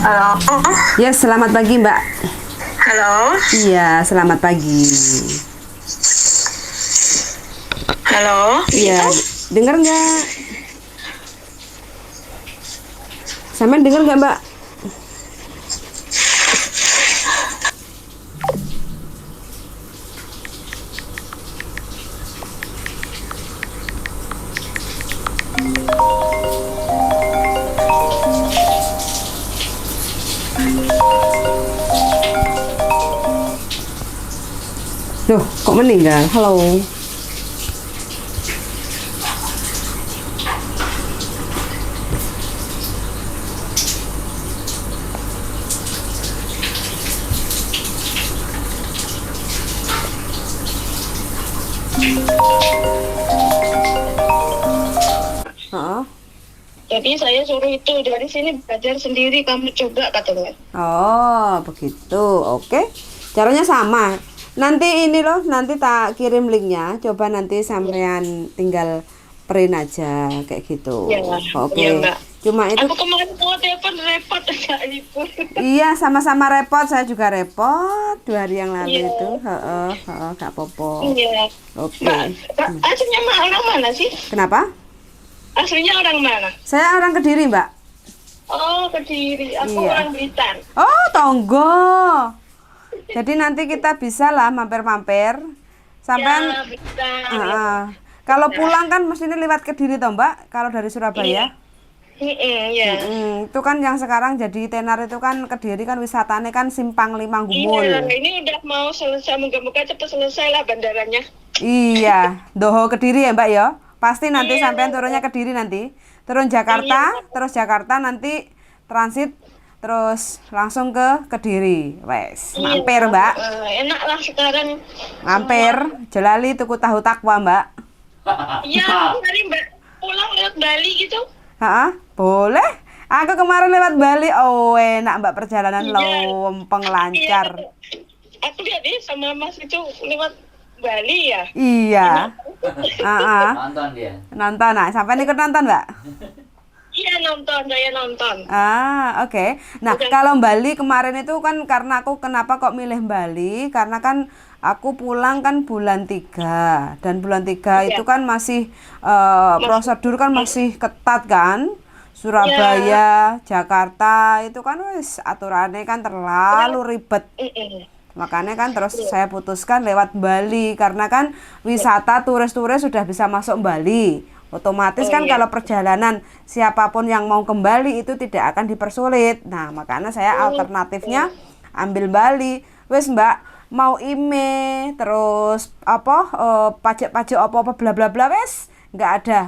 Halo. Ya, selamat pagi, Mbak. Halo. Iya, selamat pagi. Halo. Iya, dengar nggak? Sampean dengar nggak, Mbak? Loh, kok meninggal? Halo. Oh, Jadi saya suruh itu dari sini belajar sendiri, kamu coba katanya. oh, begitu. Oke. Caranya sama. Nanti ini loh, nanti tak kirim linknya. Coba nanti Ya, sampean tinggal print aja kayak gitu. ya, ya Oke. Mbak. Cuma itu Aku kemarin mau telepon repot agak libur. iya, sama-sama repot. Saya juga repot 2 hari yang lalu itu. Iya, Heeh, heeh, gak apa-apa. iya. Mbak, Oke. aslinya orang mana sih? Kenapa? Aslinya orang mana? Saya orang Kediri, Mbak. Oh, Kediri. Aku Iya. orang Blitar. Oh, tonggo. Jadi nanti kita bisa lah mampir-mampir. Sampean, Ya, Blitar. Ya. heeh. Kalau pulang kan mestinya lewat Kediri toh, Mbak. Kalau dari Iya. Surabaya. Iya. Itu kan yang sekarang jadi tenar itu kan Kediri kan wisatanya kan Simpang Lima Iya, Gumul. ini udah mau selesai, moga-moga cepat selesai lah bandaranya. Iya, Doho Kediri ya Mbak ya. Pasti nanti Iya, sampean turunnya Kediri nanti. Turun iya. Jakarta, terus Jakarta nanti transit terus langsung ke Kediri. Wes, Iya, mampir Mbak. enak lah sekarang semua. Mampir, jelali tuku tahu takwa Mbak. Iya, aku tadi Mbak pulang lewat Bali gitu. Heeh, boleh. Aku kemarin lewat Bali. Oh, enak Mbak perjalanan Iya, lempeng iya. lancar. Aku lihat nih sama Mas itu lewat Bali ya. Iya. Heeh. Nonton dia. Nonton, nah, sampai ikut nonton Mbak. Iya nonton, saya nonton. Oke. Nah, Udah. kalau Bali kemarin itu kan karena aku kenapa kok milih Bali? Karena kan aku pulang kan bulan 3 dan bulan 3 Iya, itu kan masih Mas. prosedur kan masih ketat kan. Iya. Surabaya, Jakarta itu kan wis aturannya kan Iya. terlalu ribet. Mm-mm. Makanya kan terus Iya. saya putuskan lewat Bali karena kan wisata turis-turis sudah bisa masuk Bali. Otomatis Oh kan iya. kalau perjalanan siapapun yang mau kembali itu tidak akan dipersulit. Nah, makanya saya Oh, alternatifnya ambil Bali. Wes Mbak, mau IMEI terus apa pajak-pajak apa-apa bla bla bla wes nggak ada.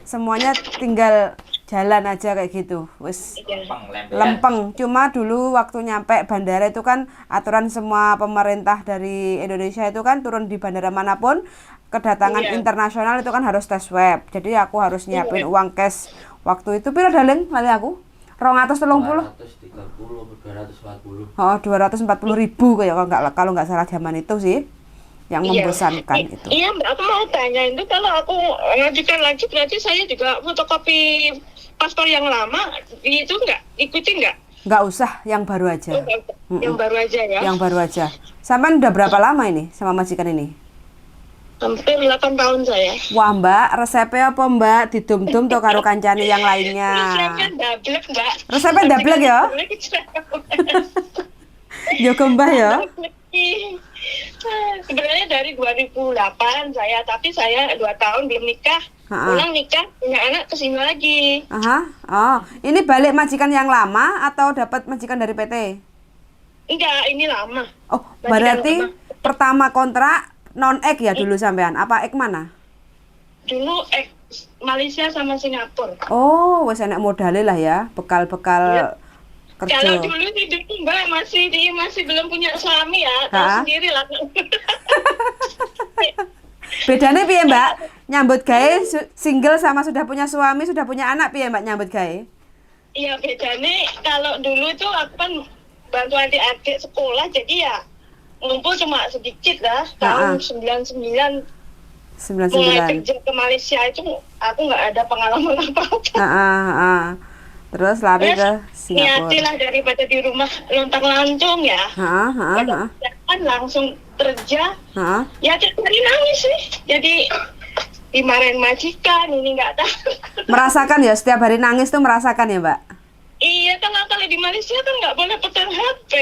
Semuanya tinggal jalan aja kayak gitu. Wes iya. Lempeng, lempean. lempeng. Cuma dulu waktu nyampe bandara itu kan aturan semua pemerintah dari Indonesia itu kan turun di bandara manapun kedatangan Iya. internasional itu kan harus tes swab. Jadi aku harus nyiapin Iya. uang cash waktu itu pira daleng lali aku 230. 230 atau 240. Oh, 240.000 kayak kalau nggak salah zaman itu sih yang Iya. membosankan itu. Iya, Mbak, aku mau tanya itu kalau aku ngajukan lagi berarti saya juga fotokopi paspor yang lama itu nggak ikuti nggak? Nggak usah, yang baru Oh, aja. nggak. Yang Mm-mm. baru aja ya. Yang baru aja. Sampean udah berapa lama ini sama majikan ini? Hampir 8 tahun saya. Wah Mbak, resepnya apa Mbak? Didum-dum tuh karo kancane yang lainnya. Resepnya dablek, Mbak. Resepnya dablek ya? Yo Mbah ya. Sebenarnya dari 2008 saya, tapi saya 2 tahun belum nikah. Ha-ha. Pulang nikah, punya anak kesini lagi. Aha. Oh, ini balik majikan yang lama atau dapat majikan dari PT? Enggak, ini lama. Oh, Majikan berarti lama. pertama kontrak non ek ya dulu sampean. Apa ek mana? Dulu Malaysia sama Singapura. Oh, wes enak modalnya lah ya, bekal-bekal Iya. kerja. Kalau dulu hidup Mbak masih belum punya suami ya, tahu Ha? sendiri lah. Bedanya piye Mbak? Nyambut gawe single sama sudah punya suami, sudah punya anak piye Mbak nyambut gawe? Iya bedanya kalau dulu itu aku kan bantu adik-adik sekolah jadi ya ngumpul cuma sedikit lah. Ha-ha. Tahun 99 mulai 99. kerja ke Malaysia itu aku nggak ada pengalaman apa-apa. Ah, ah, ah. Terus lari Terus ke Singapura. niatilah daripada di rumah lontang-lantung ya. Heeh. Kan langsung kerja. Heeh. Ya tiap hari nangis sih. Jadi dimarahin majikan, ini nggak tahu. Merasakan ya setiap hari nangis tuh merasakan ya, Mbak? Iya kan kalau di Malaysia kan nggak boleh pegang HP.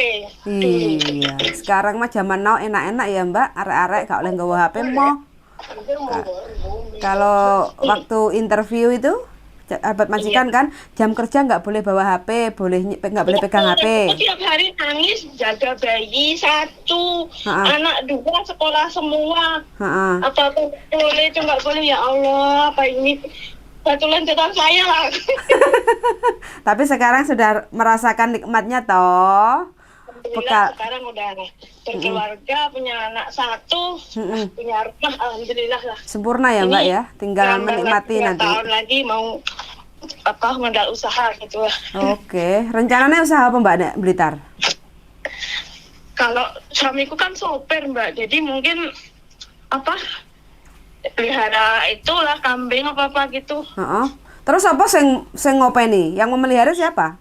Iya, sekarang mah zaman now enak-enak ya, Mbak. Arek-arek gak boleh nggawa HP mo. Kalau waktu interview itu abad majikan kan jam kerja nggak boleh bawa HP, nggak boleh pegang HP. Aku tiap hari nangis jaga bayi satu, Ha-ha. anak dua sekolah semua. Heeh. Apa boleh itu nggak boleh ya Allah, apa ini batulan cetak saya lah. Tapi sekarang sudah merasakan nikmatnya toh. Alhamdulillah sekarang udah berkeluarga, punya anak satu, punya rumah, alhamdulillah lah. Sempurna ya, Mbak ya. Tinggal Tambah menikmati lagi 2 nanti. tahun lagi mau modal usaha gitu lah. Oke, rencananya usaha apa, Mbak Nek Blitar? Kalau suamiku kan sopir Mbak, jadi mungkin pelihara itulah kambing apa gitu. Heeh. Terus apa sing ngopeni? Yang memelihara siapa?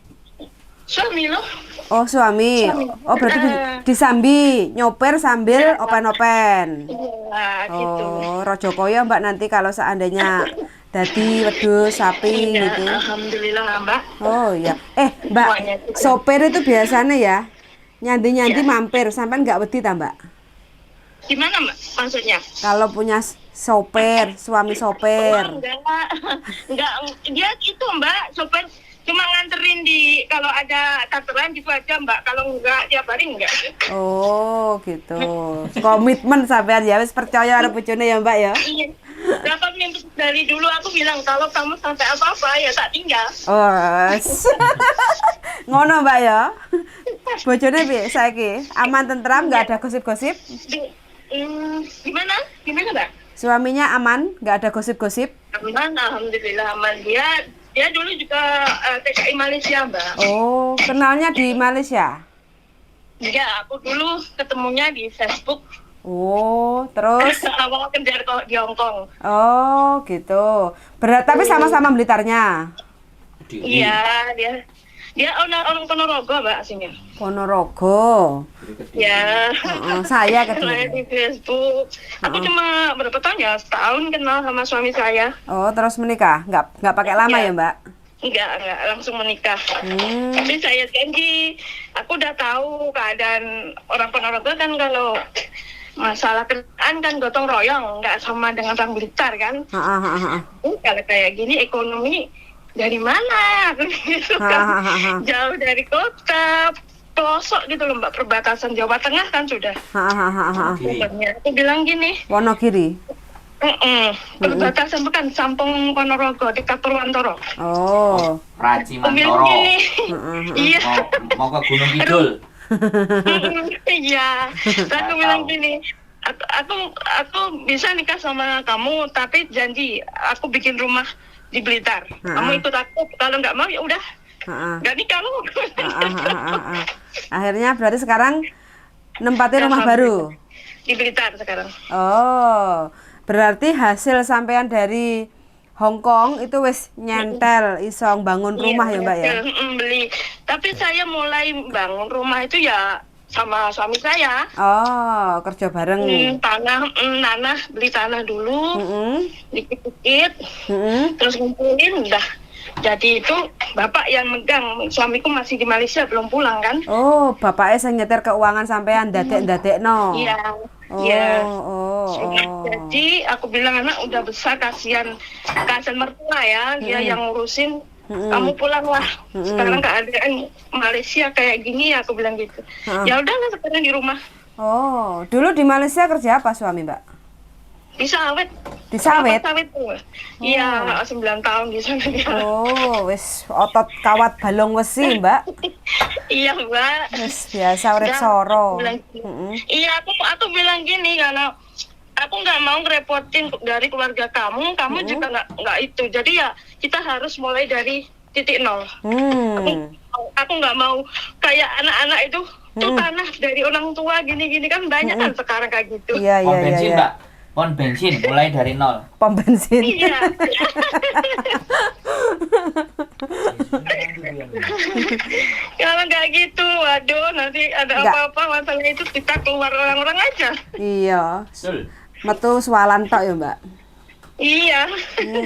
Suami loh. Oh, suami. Oh, berarti disambi, nyoper sambil open-open. Nah, gitu. Oh, Rojo Koyo Mbak nanti kalau seandainya dadi wedhus sapi Iya, gitu. alhamdulillah Mbak. Oh iya. Mbak, Semuanya juga. sopir itu biasanya ya nyandi-nyandi mampir, sampai nggak wedi ta, Mbak? Gimana Mbak maksudnya? Kalau punya sopir, suami sopir. Enggak, dia itu Mbak, sopir cuma nganterin kalau ada tateran gitu aja Mbak, kalau enggak tiap hari enggak. Oh, gitu. Komitmen sampean ya, wis percaya karo bojone ya, Mbak ya. Iya. Dapat mimpi dari dulu aku bilang kalau kamu sampai apa-apa ya tak tinggal. Oh. Ngono, Mbak ya. Bojone piye saiki? Aman tentram, nggak ada gosip-gosip? Gimana? Gimana Mbak? Suaminya aman, nggak ada gosip-gosip? Aman, alhamdulillah aman. Dia dulu juga TKI Malaysia Mbak. Oh, kenalnya di Malaysia? Iya, aku dulu ketemunya di Facebook. Oh, terus? Awal kerja di Hong Kong. Oh, gitu. Tapi sama-sama Blitarnya? Iya, dia orang Ponorogo Mbak aslinya. Ponorogo. Ya. Saya Saya kedua. di Facebook. Aku cuma berapa tahun ya? Setahun kenal sama suami saya. Oh, terus menikah? Nggak pakai lama ya, Mbak? Enggak langsung menikah. Tapi saya janji, aku udah tahu keadaan orang Ponorogo kan kalau masalah kerjaan kan gotong royong, nggak sama dengan orang Blitar kan. Kalau kayak gini ekonomi dari mana? Gitu kan. Jauh dari kota, pelosok gitu loh Mbak, perbatasan Jawa Tengah kan sudah. Aku bilang gini. Wonogiri. Perbatasan bukan Sampung Ponorogo dekat Purwantoro. Oh. Praci Aku bilang Mantoro. gini. Iya. Mau ke Gunung Kidul. Iya. Aku bilang gini. Aku bisa nikah sama kamu, tapi janji aku bikin rumah di Blitar. Kamu ikut aku, kalau nggak mau ya udah. Nggak nikah lu. Akhirnya berarti sekarang nempatin rumah baru di Blitar sekarang. Oh, berarti hasil sampean dari Hong Kong itu wis nyentel iso bangun rumah ya, Mbak ya? Beli. Tapi saya mulai bangun rumah itu ya sama suami saya. Oh, kerja bareng. Tanah, beli tanah dulu, dikit-dikit, terus ngumpulin, udah. Jadi itu bapak yang megang, suamiku masih di Malaysia belum pulang kan? Oh, bapaknya saya nyetir keuangan sampean dadek no. Iya. Iya. Jadi aku bilang anak udah besar, kasihan mertua ya, dia yang ngurusin. Kamu pulanglah. Sekarang keadaan Malaysia kayak gini, aku bilang gitu. Ya udahlah sekarang di rumah. Oh, dulu di Malaysia kerja apa suami, Mbak? Di sawit. Di sawit? Sawit tuh. Iya, 9 tahun di sana dia. Oh, wis otot kawat balong wesi, Mbak. Iya, Mbak. Wis biasa urip soro. Iya, aku bilang gini, kalau aku nggak mau ngerepotin dari keluarga kamu juga nggak itu. Jadi ya kita harus mulai dari titik nol. Aku nggak mau kayak anak-anak itu tuh tanah dari orang tua gini-gini kan banyak kan sekarang kayak gitu. Iya. Pom bensin, Mbak. Pom bensin mulai dari nol. Pom bensin. Iya. Kalau nggak gitu, waduh, nanti ada Nggak. apa-apa masalah itu kita keluar orang-orang aja. Iya. Betul. Metu swalan tok ya, Mbak. Iya.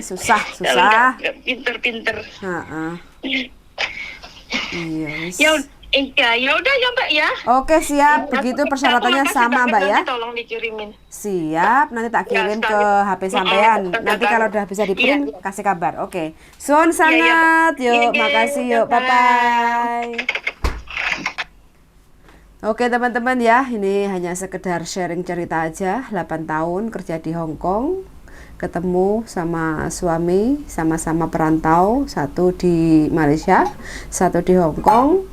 Susah, Kalau susah. nggak pinter-pinter. Heeh. Iya. wis. Ya udah ya Mbak ya. Oke, siap. Begitu persyaratannya Aku sama, Mbak ya. nanti tolong dikirimin. Siap, nanti tak Ya, kirim ke sekali. HP sampean. Nanti kalau udah bisa di print, Iya. kasih kabar. Oke. Suwun sangat. Yuk, Iya, makasih yuk. bye-bye. Bye-bye. Oke, teman-teman ya, ini hanya sekedar sharing cerita aja. 8 tahun kerja di Hong Kong, ketemu sama suami, sama-sama perantau, satu di Malaysia, satu di Hong Kong.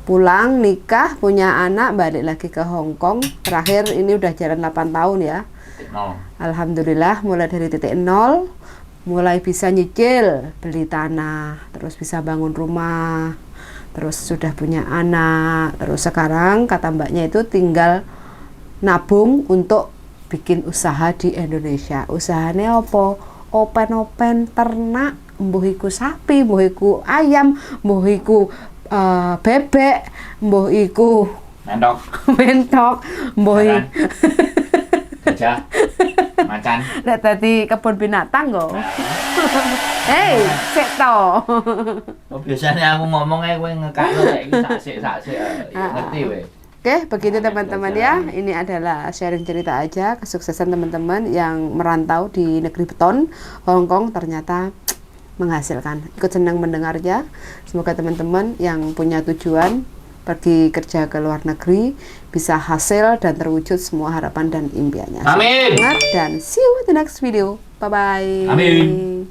Pulang, nikah, punya anak, balik lagi ke Hong Kong. Terakhir ini udah jalan 8 tahun ya. Nol. Alhamdulillah mulai dari titik nol, mulai bisa nyicil, beli tanah, terus bisa bangun rumah, terus sudah punya anak, terus sekarang kata mbaknya itu tinggal nabung untuk bikin usaha di Indonesia. Usahanya apa? Open-open ternak, mbuh iku sapi, mbuh iku ayam, mbuh iku bebek, mbuh iku Mentok. mentok, mbuh Jaran. i- Gajah. Macan. Nek tadi kebun binatang kok. Nah, Hei, sik to. oh, biasanya aku ngomongnya kowe ngekakno saiki saksik. Ngerti kowe. Oke, begitu teman-teman ya. Ini adalah sharing cerita aja kesuksesan teman-teman yang merantau di negeri beton, Hong Kong ternyata menghasilkan. Ikut senang mendengarnya. Semoga teman-teman yang punya tujuan pergi kerja ke luar negeri bisa hasil dan terwujud semua harapan dan impiannya. Amin. Semangat dan see you in the next video. Bye bye. Amin.